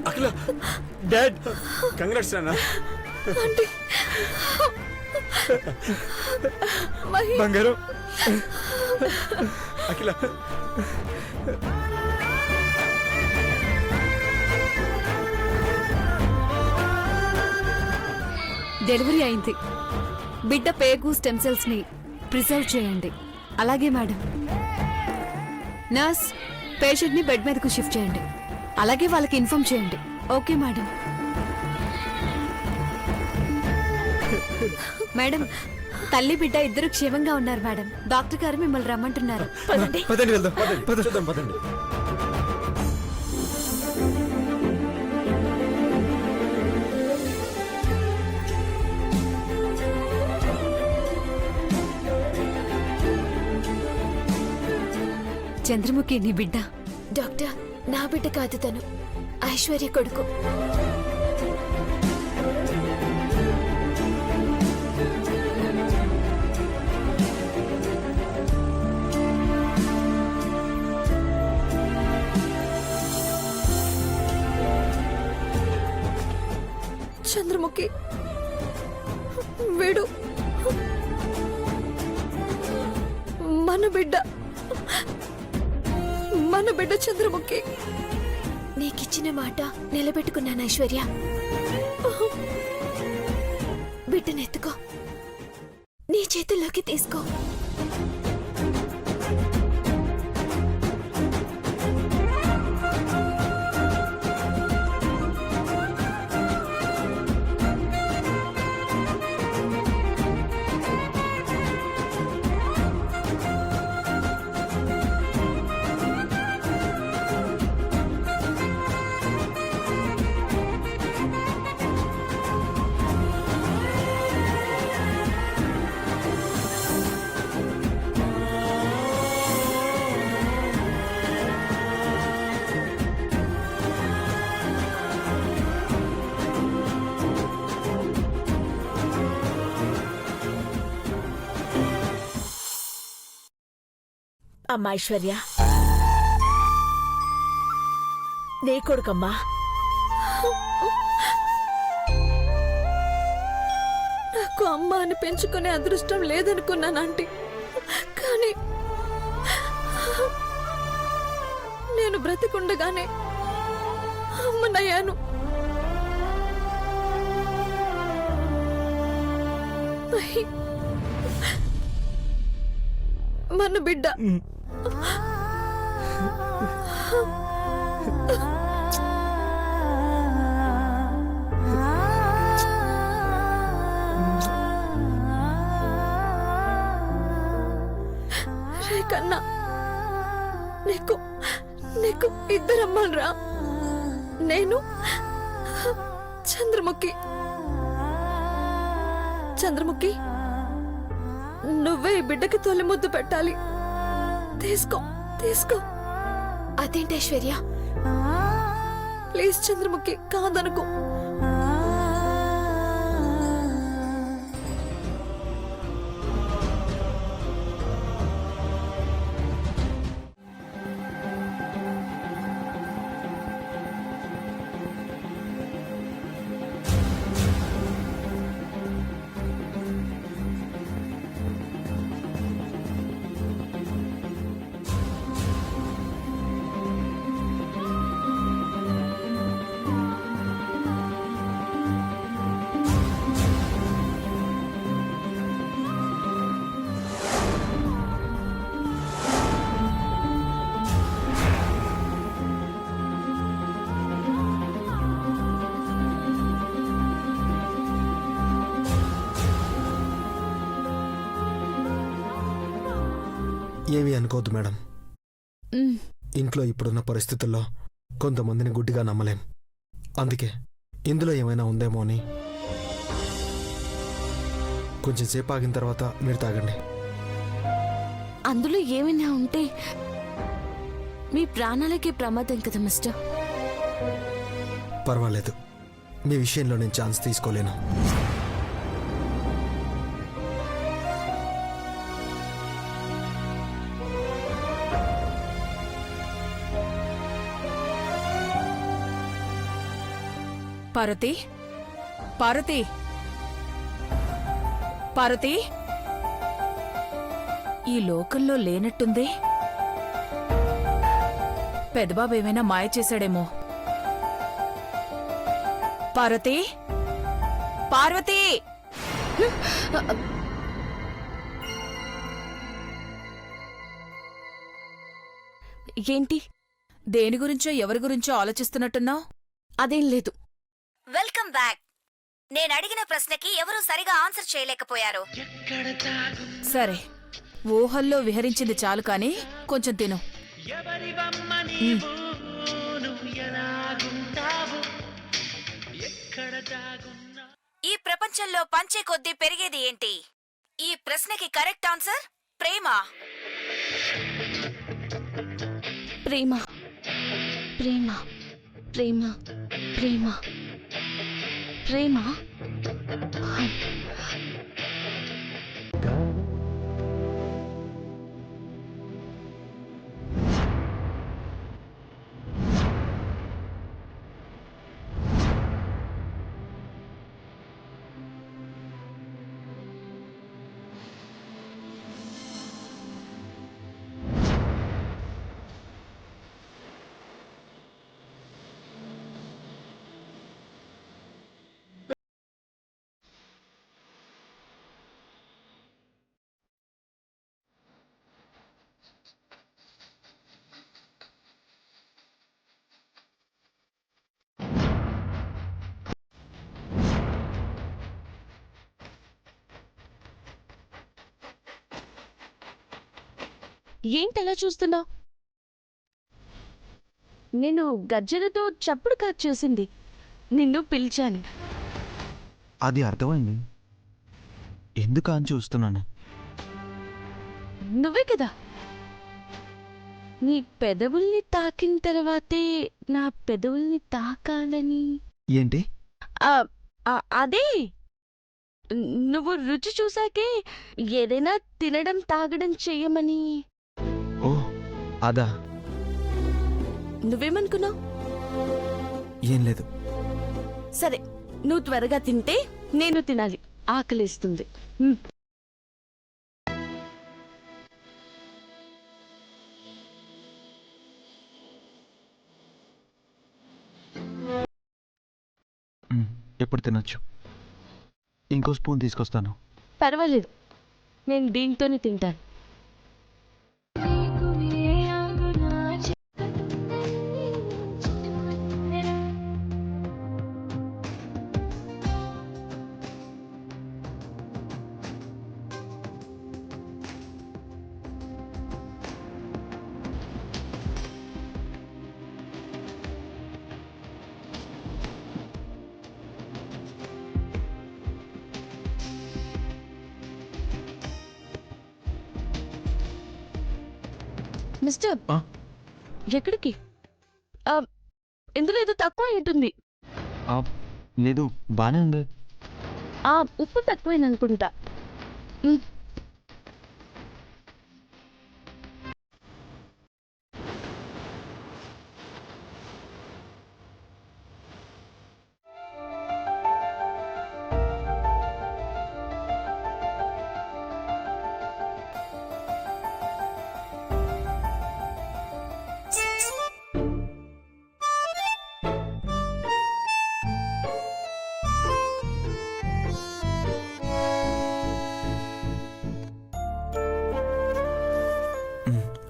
అఖిల dad congrats అన్న. బంగారం అఖిల delivery అయింది. బిడ్డ పేగు స్టెమ్ సెల్స్ ని ప్రిజర్వ్ చేయండి. అలాగే మేడం. నర్స్, పేషెంట్ ని బెడ్ మీదకు షిఫ్ట్ చేయండి. అలాగే వాళ్ళకి ఇన్ఫార్మ్ చేయండి. Okay madam. మేడం, తల్లి బిడ్డ ఇద్దరు క్షేమంగా ఉన్నారు మేడం. డాక్టర్ గారు మిమ్మల్ని రమ్మంటున్నారు. పదండి వెళ్దాం. చూద్దాం పదండి. చంద్రముఖి నీ బిడ్డ. డాక్టర్, నా బిడ్డ కాదు, తను ఐశ్వర్య కొడుకు. చంద్రముఖి వీడు మన బిడ్డ, మన బిడ్డ చంద్రముఖి. నీకిచ్చిన మాట నిలబెట్టుకున్నాను ఐశ్వర్య. బిడ్డనెత్తుకో, నీ చేతుల్లోకి తీసుకో. అమ్మా ఐశ్వర్య, నీ కొడుకమ్మా. నాకు అమ్మ అని పెంచుకునే అదృష్టం లేదనుకున్నాను ఆంటీ. కానీ నేను బ్రతికుండగానే అమ్మనయ్యాను. మన బిడ్డ రేకన్నా, నీకు నీకు ఇద్దరమ్మలరా. నేను చంద్రముఖి. చంద్రముఖి, నువ్వే ఈ బిడ్డకి తొలి ముద్దు పెట్టాలి. తీసుకో తీసుకో. అదేంటి ఐశ్వర్య? ప్లీజ్ చంద్రముఖి, కాదనుకో. ఏమీ అనుకోవద్దు మేడం. ఇంట్లో ఇప్పుడున్న పరిస్థితుల్లో కొంతమందిని గుడ్డిగా నమ్మలేం. అందుకే ఇందులో ఏమైనా ఉందేమో అని. కొంచెం సేపు ఆగిన తర్వాత మీరు తాగండి. అందులో ఏమైనా ఉంటే మీ ప్రాణాలకే ప్రమాదం కదా మిస్టర్. పర్వాలేదు, మీ విషయంలో నేను ఛాన్స్ తీసుకోలేను. పార్వతి పార్వతి పార్వతి ఈ లోకంలో లేనట్టుందే. పెదబాబు ఏమైనా మాయ చేశాడేమో. పార్వతి పార్వతి ఏంటి? దేని గురించో ఎవరి గురించో ఆలోచిస్తున్నట్టున్నావు? అదేం లేదు. Welcome back. నేను అడిగిన ప్రశ్నకి ఎవరూ సరిగా ఆన్సర్ చేయలేకపోయారు. సరే, ఊహల్లో విహరించింది చాలు కాని కొంచెం తిను. ఈ ప్రపంచంలో పంచే కొద్దీ పెరిగేది ఏంటి? ఈ ప్రశ్నకి కరెక్ట్ ఆన్సర్ ప్రేమ. ప్రేమ ప్రేమ ప్రేమ ప్రేమ ప్రేమ. ఏంటలా చూస్తున్నావు? నేను గజ్జలతో చప్పుడు కాదు చూసింది, నిన్ను పిలిచాను. అది అర్థమైంది. ఎందుకు అని చూస్తున్నాను. నువ్వే కదా నీ పెదవుల్ని తాకిన తర్వాతే నా పెదవుల్ని తాకాలని. ఏంటి? అదే, నువ్వు రుచి చూసాకే ఏదైనా తినడం తాగడం చెయ్యమని. ఓ అదా? నువ్వేమనుకున్నావు? ఏం లేదు. సరే, నువ్వు త్వరగా తింటే నేను తినాలి, ఆకలిస్తుంది. ఎప్పుడు తినొచ్చు? ఇంకో స్పూన్ తీసుకొస్తాను. పర్వాలేదు, నేను దీంతోనే తింటాను. మిస్టర్, ఎక్కడికి? ఇందులో ఏదో తక్కువ ఉంటుంది. లేదు, బానే ఉంది. ఉప్పు తక్కువైందనుకుంటా.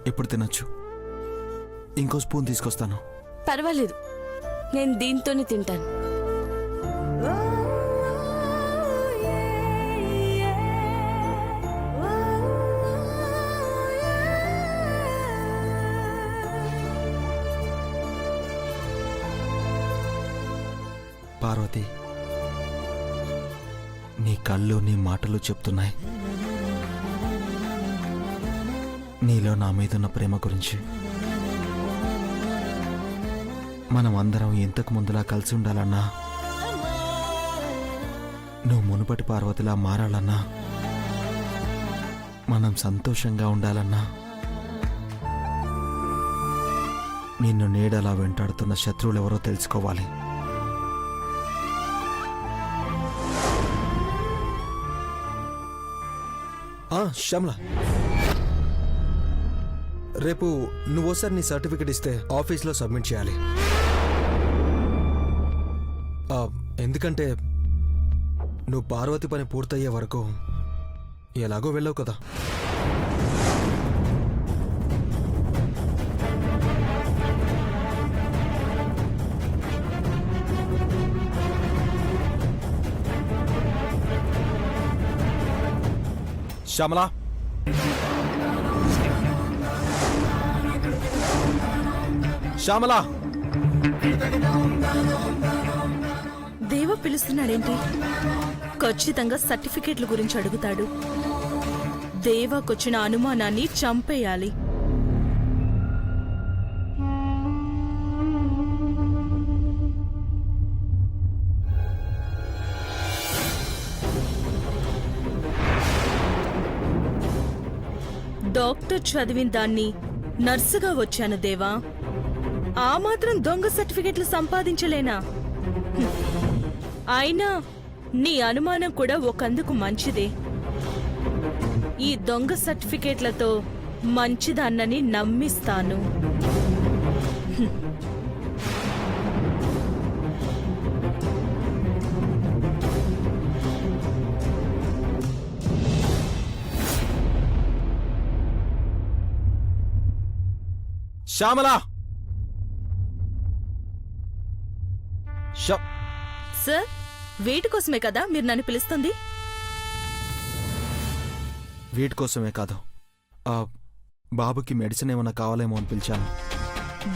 ఎప్పుడు తినొచ్చు? ఇంకో స్పూన్ తీసుకొస్తాను. పర్వాలేదు, నేను దీంతోనే తింటాను. పార్వతి, నీ కళ్ళు నీ మాటలు చెప్తున్నాయి నీలో నా మీదున్న ప్రేమ గురించి. మనం అందరం ఇంతకు ముందులా కలిసి ఉండాలన్నా, నువ్వు మునుపటి పార్వతిలా మారాలన్నా, మనం సంతోషంగా ఉండాలన్నా, నిన్ను నీడలా వెంటాడుతున్న శత్రువులెవరో తెలుసుకోవాలి. శ్యామల, రేపు నువ్వోసారి నీ సర్టిఫికెట్ ఇస్తే ఆఫీస్లో సబ్మిట్ చేయాలి. ఎందుకంటే నువ్వు పార్వతి పని పూర్తయ్యే వరకు ఎలాగో వెళ్ళవు కదా. శ్యామల, శ్యామల, దేవ పిలుస్తున్నాడేంటి? ఖచ్చితంగా సర్టిఫికెట్ల గురించి అడుగుతాడు. దేవాకొచ్చిన అనుమానాన్ని చంపేయాలి. డాక్టర్ చదివిన దాన్ని నర్సుగా వచ్చాను దేవా. ఆ మాత్రం దొంగ సర్టిఫికెట్లు సంపాదించలేనా? అయినా నీ అనుమానం కూడా ఒకందుకు మంచిదే. ఈ దొంగ సర్టిఫికెట్లతో మంచిదాన్నని నమ్మిస్తాను. శ్యామల, సార్, వీటి కోసమే కదా మీరు నన్ను పిలుస్తుంది? వీటి కోసమే కాదు, బాబుకి మెడిసిన్ ఏమైనా కావాలేమో అని పిలిచాను.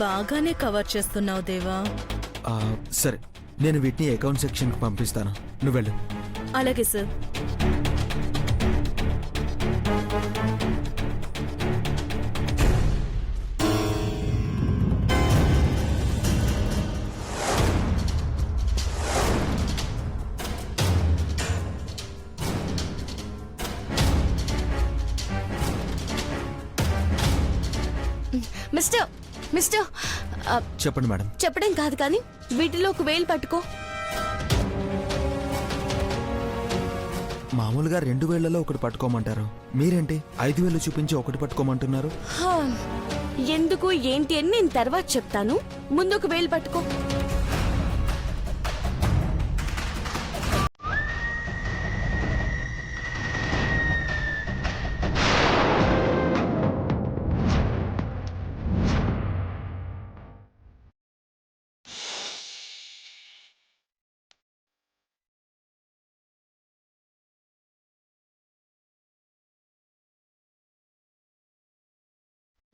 బాగానే కవర్ చేస్తున్నావు దేవా. సరే, నేను వీటిని అకౌంట్ సెక్షన్కి పంపిస్తాను, నువ్వు వెళ్ళు. అలాగే సార్. మిస్టర్ మిస్టర్ చెప్పండి మేడం. చెప్పడం కాదు కానీ వీటిలో ఒక వేలు పట్టుకో. మామూలుగా 2 వేళ్లలో ఒకటి పట్టుకోమంటారు, మీరేంటి 5 వేలు చూపించి ఒకటి పట్టుకోమంటున్నారు? ఎందుకు ఏంటి అని నేను తర్వాత చెప్తాను, ముందు ఒక వేలు పట్టుకో.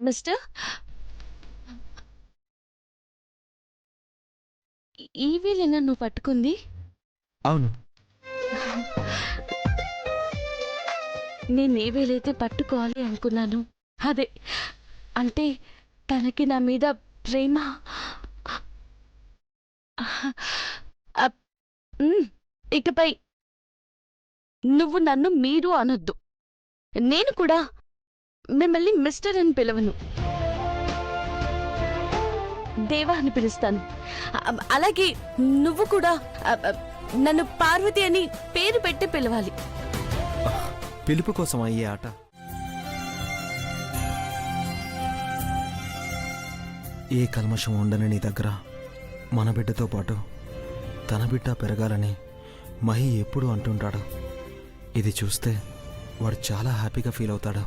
మిస్టర్, ఈ వేలేనా నువ్వు పట్టుకుంది? అవును. నేను ఏ వేలైతే పట్టుకోవాలి అనుకున్నాను అదే. అంటే తనకి నా మీద ప్రేమ. ఇకపై నువ్వు నన్ను మీరు అనొద్దు. నేను కూడా మిమ్మల్ని మిస్టర్ అని పిలవను, దేవా అని పిలుస్తాను. అలాగే నువ్వు కూడా నన్ను పార్వతి అని పేరు పెట్టి పిలవాలి. పిలుపు కోసం అయ్యే ఆట. ఏ కల్మషం ఉండని నీ దగ్గర మన బిడ్డతో పాటు తన బిడ్డ పెరగాలని మహి ఎప్పుడు అంటుంటాడు. ఇది చూస్తే వాడు చాలా హ్యాపీగా ఫీల్ అవుతాడు.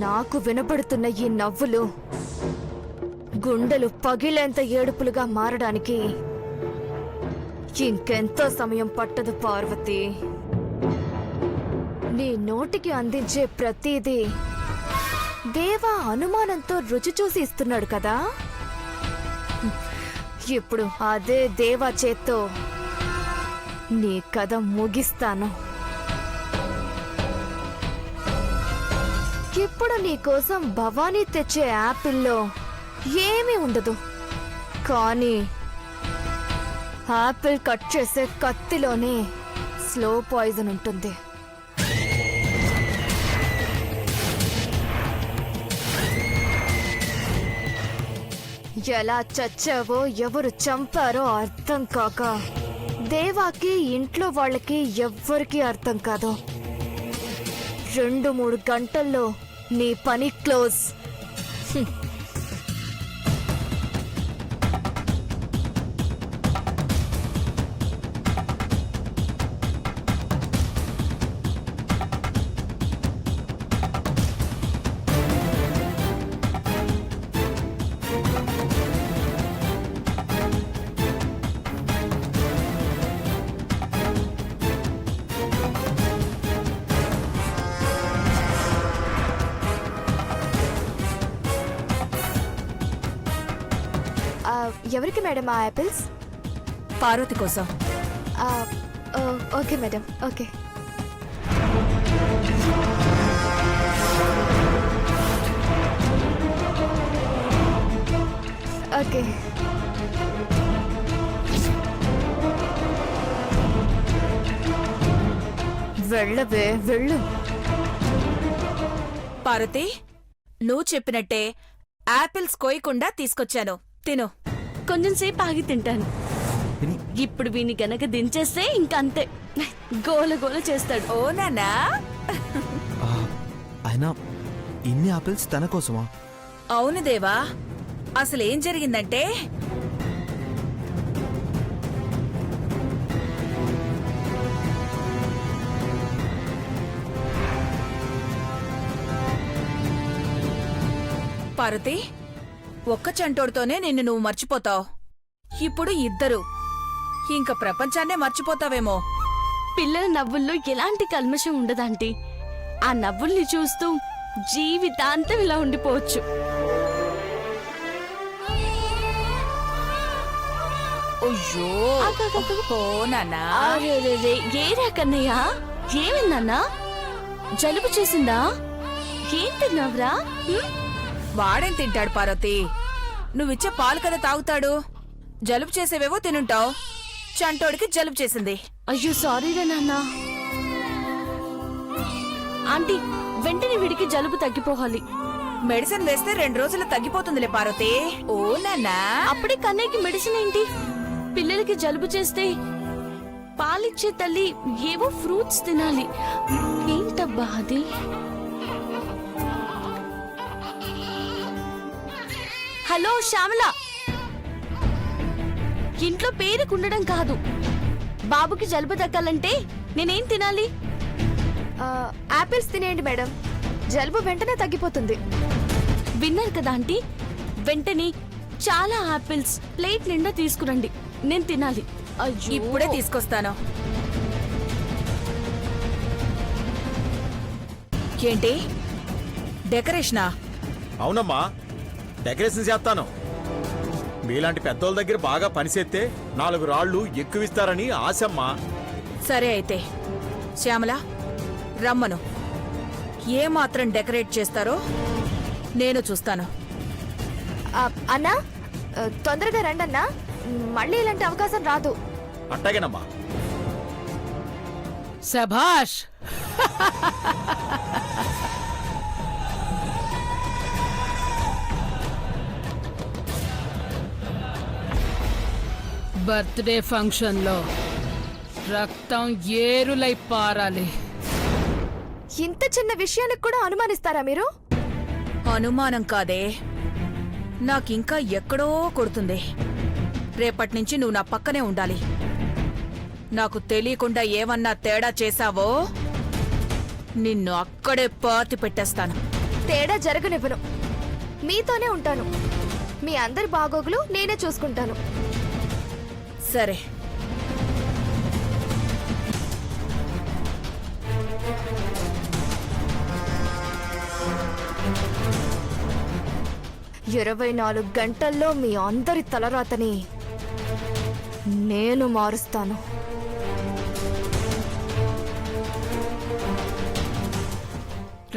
నాకు వినపడుతున్న ఈ నవ్వులు గుండెలు పగిలేంత ఏడుపులుగా మారడానికి ఇంకెంతో సమయం పట్టదు పార్వతి. నీ నోటికి అందించే ప్రతిదీ దేవా అనుమానంతో రుచి చూసి ఇస్తున్నాడు కదా. ఇప్పుడు అదే దేవా చేత్తో నీ కథ ముగిస్తాను. ఇప్పుడు నీ కోసం భవానీ తెచ్చే యాపిల్లో ఏమీ ఉండదు, కానీ యాపిల్ కట్ చేసే కత్తిలోనే స్లో పాయిజన్ ఉంటుంది. ఎలా చచ్చావో ఎవరు చంపారో అర్థం కాక దేవాకి ఇంట్లో వాళ్ళకి ఎవ్వరికీ అర్థం కాదు. 2-3 గంటల్లో నీ పని క్లోజ్. ఎవరికి మేడం ఆ యాపిల్స్? పార్వతి కోసం. Okay madam, okay. ఓకే. వెళ్ళవే వెళ్ళు. పార్వతి, నువ్వు చెప్పినట్టే యాపిల్స్ కోయకుండా తీసుకొచ్చాను, తిను. కొంచెం సేపు ఆగి తింటాను. ఇప్పుడు వీని గనక దించేస్తే ఇంకంతే, గోల గోల చేస్తాడు. ఓ నాన్నా. అయినా ఇన్ని ఆపిల్స్ తన కోసమా? అవును దేవా, అసలేం జరిగిందంటే పార్వతి, ఒక్క చంటోడితోనే నిన్ను నువ్వు మర్చిపోతావు. ఇప్పుడు ఇద్దరు, ఇంక ప్రపంచాన్నే మర్చిపోతావేమో. పిల్లల నవ్వుల్లో ఎలాంటి కల్మషం ఉండదంటీ. ఆ నవ్వుల్ని చూస్తూ జీవితాంతం ఇలా ఉండిపోవచ్చు. అయ్యో, ఓ నాన్నా. అరెరెరె, ఏరా కన్నయ్య, ఏమిందన్నా? జలుబు చేసిందా? ఏం తిన్నావురా? వాడేం తింటాడు పార్వతి, నువ్విచ్చే పాలు కదా తాగుతాడు. జలుబు చేసేవేవో తినుంటావు. చంటోడికి జలుబు చేసింది. అయ్యో సారీరా నాన్న. ఆంటీ, వెంటనే వీడికి జలుబు తగ్గిపోవాలి. మెడిసిన్ వేస్తే 2 రోజులు తగ్గిపోతుందిలే పార్వతి. ఓ నాన్నా. అప్పుడే కన్నయ్యకి మెడిసిన్ ఏంటి? పిల్లలకి జలుబు చేస్తే పాలిచ్చే తల్లి ఏవో ఫ్రూట్స్ తినాలి. ఏంటబ్బా అది? హలో శ్యామల, ఇంట్లో పేరుకుండడం కాదు, బాబుకి జలుబు తగ్గాలంటే నేనేం తినాలి? యాపిల్స్ తినేయండి మేడం, జలుబు వెంటనే తగ్గిపోతుంది. విన్నారు కదా ఆంటీ, వెంటనే చాలా యాపిల్స్ ప్లేట్ నిండా తీసుకురండి, నేను తినాలి. అయ్యో, ఇప్పుడే తీసుకొస్తాను. ఏంటి డెకరేషనా? అవునమ్మా, డెకరేషన్ చేస్తాను. మీలాంటి పెద్దోళ్ళ దగ్గర బాగా పనిచేస్తే 4 రాళ్లు ఎక్కువిస్తారని ఆశమ్మా. సరే అయితే శ్యామల, రమ్మను. ఏ మాత్రం డెకరేట్ చేస్తారో నేను చూస్తాను. అన్నా, తొందరగా రండి అన్నా, మళ్ళీ ఇలాంటి అవకాశం రాదు. అట్టాగేనమ్మా. శభాష్. బర్త్డే ఫంక్షన్లో రక్తం ఏరులై పారాలి. ఇంత చిన్న విషయానికి కూడా అనుమానిస్తారా మీరు? అనుమానం కాదే, నాకింకా ఎక్కడో కొడుతుంది. రేపట్నుంచి నువ్వు నా పక్కనే ఉండాలి. నాకు తెలియకుండా ఏమన్నా తేడా చేశావో నిన్ను అక్కడే పాతి పెట్టేస్తాను. తేడా జరగనివ్వను, మీతోనే ఉంటాను. మీ అందరి బాగోగులు నేనే చూసుకుంటాను. సరే, 24 గంటల్లో మీ అందరి తలరాతని నేను మారుస్తాను.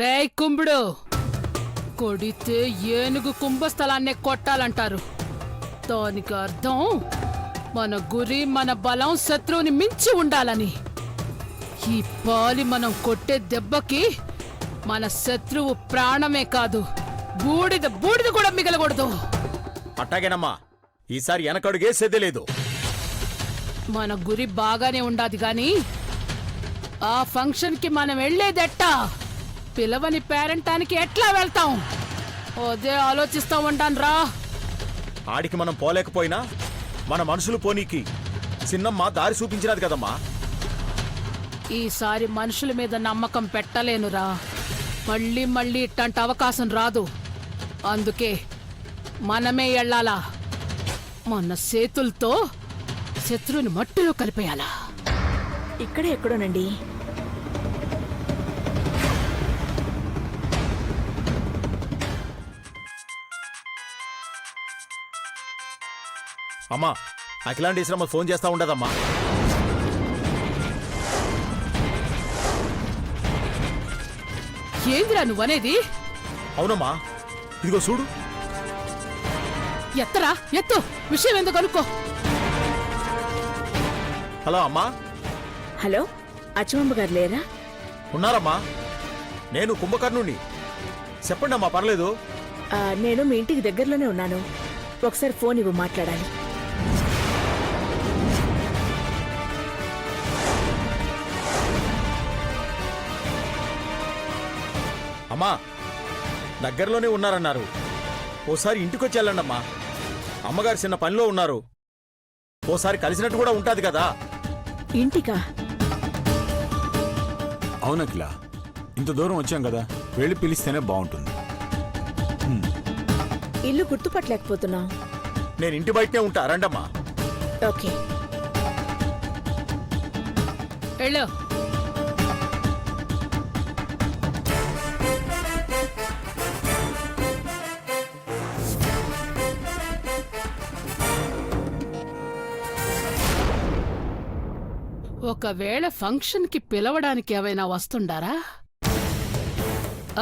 రేయ్ కుంభుడు, కొడితే ఏనుగు కుంభస్థలాన్నే కొట్టాలంటారు. దానికి అర్థం మన గురి, మన బలం శత్రువుని మించి ఉండాలని. ఈ పాలి మనం కొట్టే దెబ్బకి మన శత్రువు ప్రాణమే కాదు, బూడిద బూడిద కూడా మిగలకూడదు. అట్టాగేనమ్మా, ఈసారి వెనకడుగేసేదే లేదు. మన గురి బాగానే ఉండాది గాని ఆ ఫంక్షన్ కి మనం వెళ్లేదెట్టా, పిలవని పేరంటానికి ఎట్లా వెళ్తాం అదే ఆలోచిస్తా ఉంటాను రా. ఆడికి మనం పోలేకపోయినా మన మనుషులు పోనీకి చిన్నమ్మ దారి చూపించినది కదమ్మా. ఈసారి మనుషుల మీద నమ్మకం పెట్టలేనురా. మళ్ళీ మళ్ళీ ఇట్టంటి అవకాశం రాదు. అందుకే మనమే ఎళ్ళాలా. మన చేతులతో శత్రువుని మట్టిలో కలిపేయాలా. ఇక్కడే ఎక్కడోనండి. అమ్మా, అఖిలాండేశ్వరమ్మ ఫోన్ చేస్తా ఉండదమ్మా. ఏందిరా నువ్వనేది? అవునమ్మా, ఇదిగో చూడు. ఎత్తరా, ఎత్తు. విషయం ఎందుకు కనుక్కో. హలో అమ్మా. హలో, అచ్చమ్మ గారు లేరా? ఉన్నారమ్మా, నేను కుంభకర్ణుణ్ణి. చెప్పండి అమ్మా, పర్లేదు. నేను మీ ఇంటికి దగ్గరలోనే ఉన్నాను. ఒకసారి ఫోన్ ఇవ్వు, మాట్లాడాలి. అమ్మా, దగ్గరలోనే ఉన్నారన్నారు. ఓసారి ఇంటికొచ్చి వెళ్ళండమ్మా. అమ్మగారు చిన్న పనిలో ఉన్నారు. ఓసారి కలిసినట్టు కూడా ఉంటాది కదా. ఇంటికా? అవునకిలా, ఇంత దూరం వచ్చాం కదా, వెళ్ళి పిలిస్తేనే బాగుంటుంది. ఇల్లు గుర్తుపట్టలేకపోతున్నాం. నేను ఇంటి బయటనే ఉంటా, రండమ్మా. ఓకే. వెళ్ళు. ఒకవేళ ఫంక్షన్ కి పిలవడానికి ఏవైనా వస్తుండారా?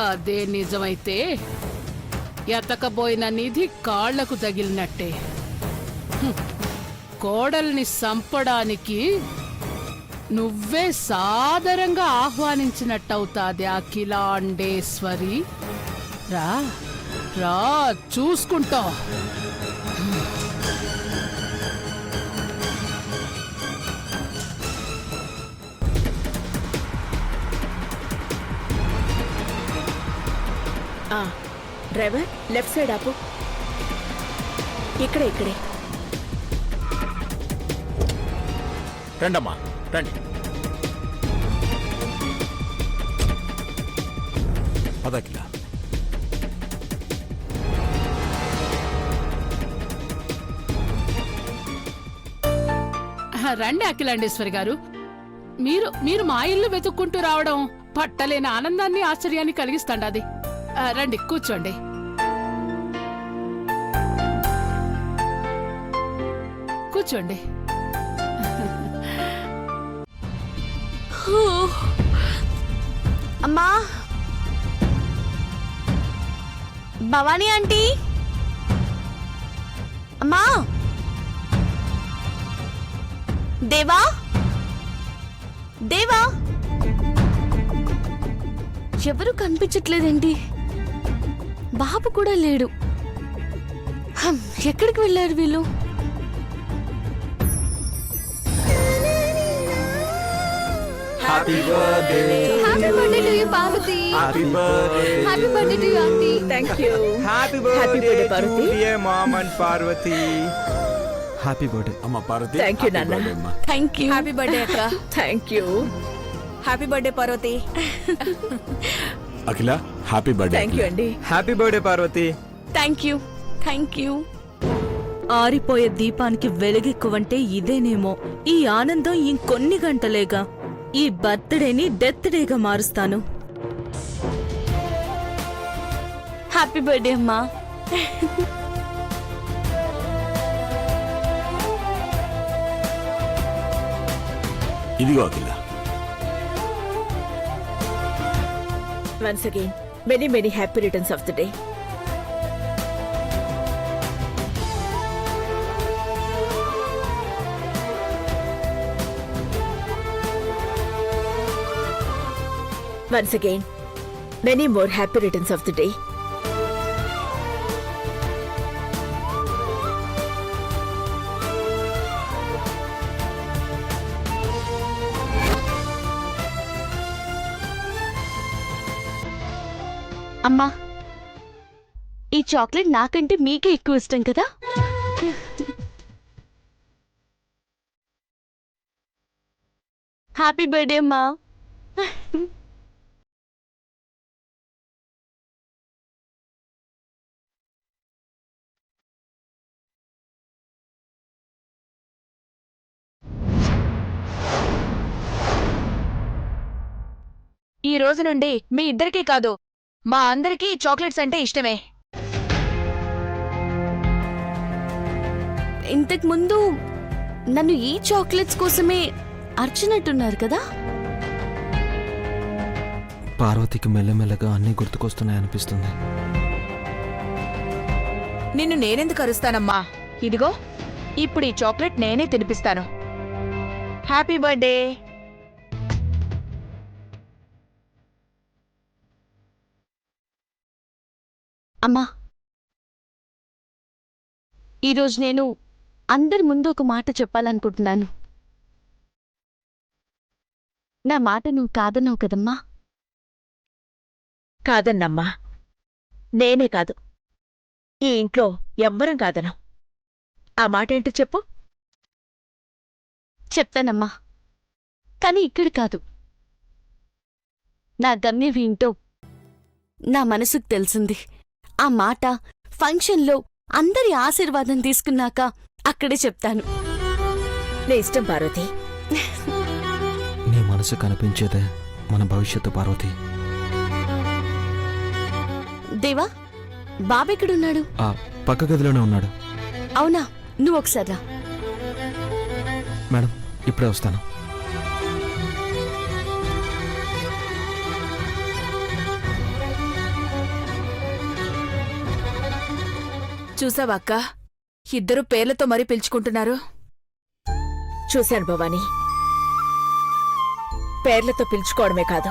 అదే నిజమైతే ఎతకబోయిన నిధి కాళ్లకు తగిలినట్టే. కోడల్ని సంపడానికి నువ్వే సాదరంగా ఆహ్వానించినట్టవుతాది అఖిలాండేశ్వరి. రా రా, చూసుకుంటా. డ్రైవర్, లెఫ్ట్ సైడ్ ఆపు. ఇక్కడే ఇక్కడే. రండమ్మా, రండి. పదకిలా. రండి అఖిలాండేశ్వరి గారు. మీరు మా ఇల్లు వెతుక్కుంటూ రావడం పట్టలేని ఆనందాన్ని, ఆశ్చర్యాన్ని కలిగిస్తాండాది. రండి, కూర్చోండి. కూర్చోండి. అమ్మా, భవానీ ఆంటీ. అమ్మా, దేవా, దేవా, ఎవరు కనిపించట్లేదేంటి? బాబు కూడా లేడు. ఎక్కడికి వెళ్ళారు వీళ్ళు? Happy birthday to you Parvati. Happy birthday happy birthday to you aunty. Thank you. Happy birthday Parvati. Mom and Parvati. Happy birthday అమ్మ పార్వతి. థ్యాంక్ యూ నాన్న. Thank you. హ్యాపీ బర్త్డే అక్క. Thank you. Happy birthday Parvati. Akhila, happy birthday. Thank you అండి. Happy birthday Parvati. Thank you. Thank you. ఆరిపోయే దీపానికి వెలుగెక్కువంటే ఇదేనేమో. ఈ ఆనందం ఇంకొన్ని గంటలేగా. ఈ బర్త్డేని డెత్ డేగా మారుస్తాను. హ్యాపీ బర్త్డే అమ్మా. ఇదిగో Akhila. Once again many many happy returns of the day. Once again, many more happy returns of the day. అమ్మా, ఈ చాక్లెట్ నాకంటే మీకే ఎక్కువ ఇష్టం కదా? హ్యాపీ బర్త్డే అమ్మా. ఈ రోజు నుండి మీ ఇద్దరికీ కాదు, మా అందరికీ చాక్లెట్స్ అంటే ఇష్టమే. ఇంతకు ముందు నన్ను ఈ చాక్లెట్స్ కోసమే అర్చినట్టున్నారు కదా? పార్వతికి మెల్లమెల్లగా అన్నీ గుర్తుకొస్తున్నాయనిపిస్తుంది. నిన్ను నేనెందుకు అరుస్తానమ్మా? ఇదిగో ఇప్పుడు ఈ చాక్లెట్ నేనే తినిపిస్తాను. Happy birthday. అమ్మా, ఈరోజు నేను అందరి ముందు ఒక మాట చెప్పాలనుకుంటున్నాను. నా మాట నువ్వు కాదన్నావు కదమ్మా? కాదన్నమ్మా, నేనే కాదు, ఈ ఇంట్లో ఎవ్వరం కాదనం. ఆ మాట ఏంటో చెప్పు. చెప్తానమ్మా, కానీ ఇక్కడ కాదు. నా గమ్యం ఏంటో నా మనసుకు తెలిసింది. ఆ మాట ఫంక్షన్లో అందరి ఆశీర్వాదం తీసుకున్నాక అక్కడే చెప్తాను. నీ ఇష్టం పార్వతి. నీ మనసు కనిపించేదే మన భవిష్యత్తు పార్వతి. దేవా, బాబెక్కడున్నాడు? ఆ పక్క గదిలోనే ఉన్నాడు. అవునా, నువ్వు ఒకసారి రా. మేడం, ఇప్పుడే వస్తాను. చూసావా అక్క, ఇద్దరు పేర్లతో మరీ పిలుచుకుంటున్నారు. చూశాను భవానీ, పేర్లతో పిలుచుకోవడమే కాదు,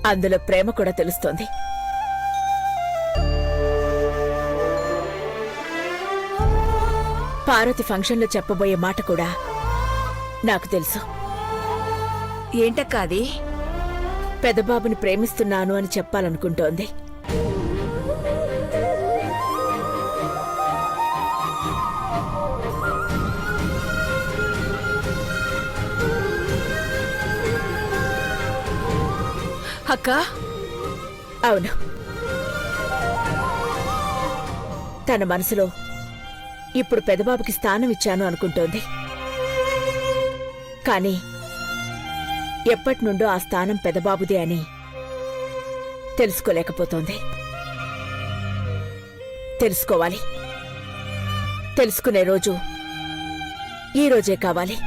అందులో ప్రేమ కూడా తెలుస్తోంది. పార్వతి ఫంక్షన్లో చెప్పబోయే మాట కూడా నాకు తెలుసు. ఏంటక్క అది? పెదబాబుని ప్రేమిస్తున్నాను అని చెప్పాలనుకుంటోంది. అక్క, అవును, తన మనసులో ఇప్పుడు పెదబాబుకి స్థానం ఇచ్చాను అనుకుంటోంది. కానీ ఎప్పటినుండో ఆ స్థానం పెదబాబుదే అని తెలుసుకోలేకపోతోంది. తెలుసుకోవాలి. తెలుసుకునే రోజు ఈ రోజే కావాలి.